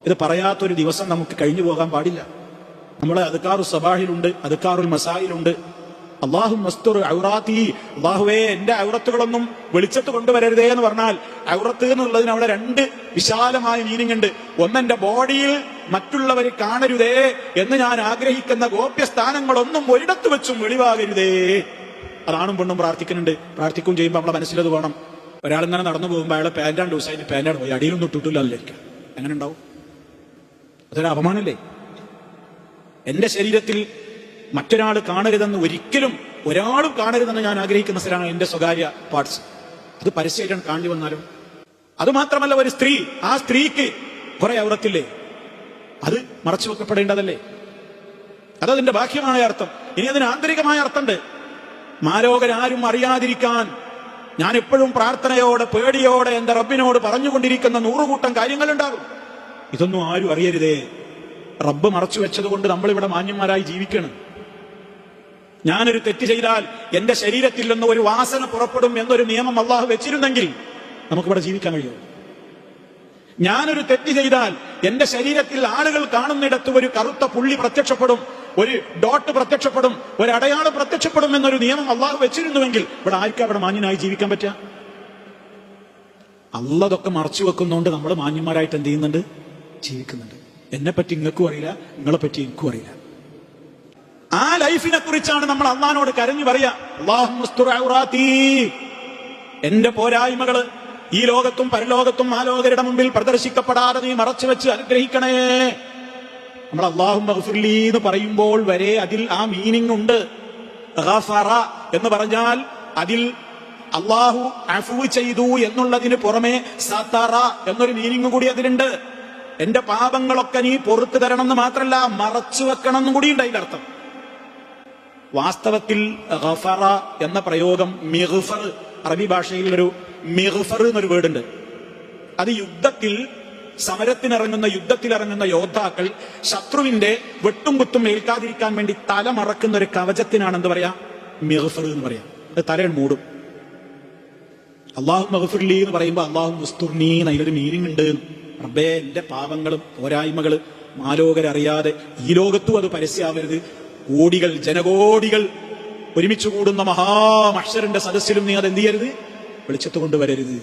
ഇത് പറയാത്തൊരു ദിവസം നമുക്ക് കഴിഞ്ഞു പോകാൻ പാടില്ല. നമ്മളെ അദ്കാറു സബാഹിലുണ്ട്, അദ്കാറുൽ മസായിലുണ്ട്. അല്ലാഹുമ്മ അസ്തുർ ഔറാത്തി, അല്ലാഹുവേ എന്റെ ഔറത്തുകളൊന്നും വെളിച്ചത്ത് കൊണ്ടുവരരുതേ എന്ന് പറഞ്ഞാൽ ഔറത്ത് എന്നുള്ളതിന് അവിടെ രണ്ട് വിശാലമായ മീനിങ് ഉണ്ട്. ഒന്നെന്റെ ബോഡിയിൽ മറ്റുള്ളവർ കാണരുതേ എന്ന് ഞാൻ ആഗ്രഹിക്കുന്ന ഗോപ്യസ്ഥാനങ്ങളൊന്നും ഒരിടത്ത് വെച്ചും വെളിവാകരുതേ. അതാണും പെണ്ണും പ്രാർത്ഥിക്കുന്നുണ്ട്. പ്രാർത്ഥിക്കും ചെയ്യുമ്പോൾ നമ്മളെ മനസ്സിലത് വേണം. ഒരാളിങ്ങനെ നടന്നു പോകുമ്പോൾ അയാളെ പാൻറ്റാണ്ട് ദിവസമായിട്ട് പാൻറ്റാണ് പോയി അടിയിലൊന്നും ഇട്ടിട്ടില്ല അതിലേക്ക് എങ്ങനെ ഉണ്ടാവും? അതൊരു അപമാനല്ലേ? എന്റെ ശരീരത്തിൽ മറ്റൊരാൾ കാണരുതെന്ന് ഒരിക്കലും ഒരാളും കാണരുതെന്ന് ഞാൻ ആഗ്രഹിക്കുന്ന സ്ഥലമാണ് എന്റെ സ്വകാര്യ പാർട്സ്. അത് പരസ്യമായിട്ടാണ് കാണി വന്നാലും. അത് മാത്രമല്ല, ഒരു സ്ത്രീ, ആ സ്ത്രീക്ക് കുറെ ഔറത്തില്ലേ, അത് മറച്ചു വെക്കപ്പെടേണ്ടതല്ലേ? അതതിന്റെ ബാഹ്യമായ അർത്ഥം. ഇനി അതിന് ആന്തരികമായ അർത്ഥമുണ്ട്. മാലോകരാരും അറിയാതിരിക്കാൻ ഞാൻ എപ്പോഴും പ്രാർത്ഥനയോടെ പേടിയോടെ എന്റെ റബ്ബിനോട് പറഞ്ഞുകൊണ്ടിരിക്കുന്ന 100 കൂട്ടം കാര്യങ്ങളുണ്ടാകും. ഇതൊന്നും ആരും അറിയരുതേ. റബ്ബ് മറച്ചു വെച്ചത് കൊണ്ട് നമ്മളിവിടെ മാന്യന്മാരായി ജീവിക്കണം. ഞാനൊരു തെറ്റ് ചെയ്താൽ എന്റെ ശരീരത്തിൽ നിന്ന് ഒരു വാസന പുറപ്പെടും എന്നൊരു നിയമം അള്ളാഹു വെച്ചിരുന്നെങ്കിൽ നമുക്കിവിടെ ജീവിക്കാൻ കഴിയും. ഞാനൊരു തെറ്റ് ചെയ്താൽ എന്റെ ശരീരത്തിൽ ആളുകൾ കാണുന്നിടത്ത് ഒരു കറുത്ത പുള്ളി പ്രത്യക്ഷപ്പെടും, ഒരു ഡോട്ട് പ്രത്യക്ഷപ്പെടും, ഒരു അടയാളം പ്രത്യക്ഷപ്പെടും എന്നൊരു നിയമം അള്ളാഹു വെച്ചിരുന്നുവെങ്കിൽ ഇവിടെ ആർക്കും അവിടെ മാന്യനായി ജീവിക്കാൻ പറ്റുക? അള്ളതൊക്കെ മറച്ചു വെക്കുന്നതുകൊണ്ട് നമ്മൾ മാന്യന്മാരായിട്ട് എന്ത് ചെയ്യുന്നുണ്ട്? ജീവിക്കുന്നുണ്ട്. എന്നെ പറ്റി നിങ്ങൾക്കും അറിയില്ല, നിങ്ങളെ പറ്റി എനിക്കും അറിയില്ല. ആ ലൈഫിനെ കുറിച്ചാണ് നമ്മൾ അള്ളാഹിനോട് കരഞ്ഞു പറയാ, അല്ലാഹുമ്മ അസ്തുർ ഔറാത്തി, എന്റെ പോരായ്മകള് ഈ ലോകത്തും പരലോകത്തും ആലോകരുടെ മുമ്പിൽ പ്രദർശിക്കപ്പെടാതെ നീ മറച്ചു വെച്ച് അനുഗ്രഹിക്കണേ. നമ്മൾ അല്ലാഹുമ്മ ഗഫിർലി എന്ന് പറയുമ്പോൾ വരെ അതിൽ ആ മീനിങ് ഉണ്ട്. ഗഫറ എന്ന് പറഞ്ഞാൽ അതിൽ അള്ളാഹു അഫ്വ് ചെയ്തു എന്നുള്ളതിന് പുറമെ സതറ എന്നൊരു മീനിങ് കൂടി അതിലുണ്ട്. എന്റെ പാപങ്ങളൊക്കെ നീ പൊറത്തു തരണം എന്ന് മാത്രമല്ല, മറച്ചു വെക്കണം എന്നും കൂടി ഉണ്ട് അതിന്റെ അർത്ഥം. വാസ്തവത്തിൽ ഗഫറ എന്ന പ്രയോഗം മിഗ്ഫർ, അറബി ഭാഷയിൽ ഒരു മിഗ്ഫർ എന്നൊരു വേർഡുണ്ട്. അത് യുദ്ധത്തിൽ സമരത്തിനിറങ്ങുന്ന യുദ്ധത്തിലിറങ്ങുന്ന യോദ്ധാക്കൾ ശത്രുവിന്റെ വെട്ടും കുത്തും ഏൽക്കാതിരിക്കാൻ വേണ്ടി തല മറക്കുന്ന ഒരു കവചത്തിനാണ് എന്ത് പറയാ? മിഗ്ഫർ എന്ന് പറയാം. അത് തലയിൽ മൂടും. അല്ലാഹുമ്മ ഗഫിർലി എന്ന് പറയുമ്പോൾ അല്ലാഹുമ്മ ഉസ്തുർനി അതിലൊരു മീനിങ് ഉണ്ട്. റബ്ബേ എന്റെ പാപങ്ങളും പോരായ്മകള് മാലോകരറിയാതെ ഈ ലോകത്തും അത് പരസ്യമാവരുത്. കോടികൾ ജനകോടികൾ ഒരുമിച്ച് കൂടുന്ന മഹാമഹ്ശറിന്റെ സദസ്സിലും നീ അത് എന്ത് ചെയ്യരുത്? വെളിച്ചത്ത് കൊണ്ടുവരരുത്.